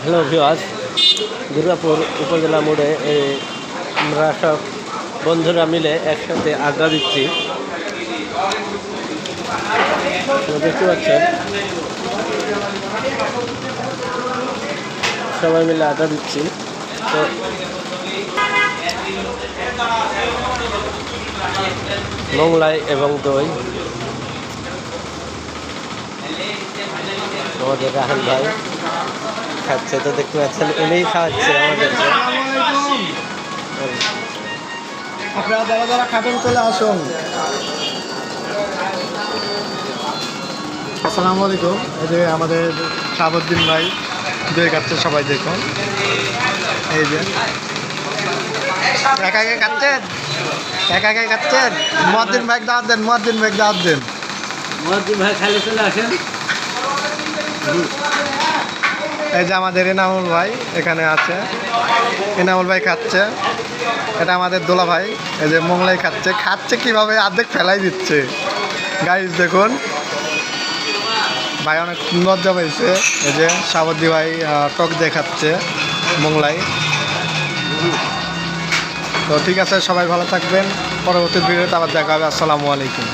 Hello viewers, Durgapur উপজেলা মোড়ে আমরা সব বন্ধুরা মিলে একসাথে আড্ডা দিচ্ছি। দেখতে পাচ্ছেন সবাই মিলে আড্ডা দিচ্ছি। তো মোংলাই এবং দই আমাদের রাহান ভাই খাচ্ছে, তো দেখতে পাচ্ছেন উনিই খাওয়াচ্ছে আমাদেরকে। আপনারা যারা যারা খাবেন চলে আসুন। আসসালামু আলাইকুম। এই যে আমাদের শাহাবুদ্দিন ভাই দই খাচ্ছে, সবাই দেখুন। এই যে একা একা খাচ্ছেন, একা একা খাচ্ছেন। মুয়াজ্জিন ভাই দাওয়াত দেন, মুয়াজ্জিন ভাই দাওয়াত দেন। মুয়াজ্জিন ভাই খালি চলে আসেন। এই যে আমাদের এনামুল ভাই এখানে আছে, এনামুল ভাই খাচ্ছে। এটা আমাদের দোলা ভাই, এই যে মোংলাই খাচ্ছে। খাচ্ছে কিভাবে, অর্ধেক ফেলাই দিচ্ছে। গাইস দেখুন, ভাই অনেক লজ্জা পাইছে। এই যে শাহাবুদ্দিন ভাই টক দিয়ে খাচ্ছে মোংলাই। তো ঠিক আছে, সবাই ভালো থাকবেন। পরবর্তী ভিডিওতে আবার দেখা হবে। আসসালামু আলাইকুম।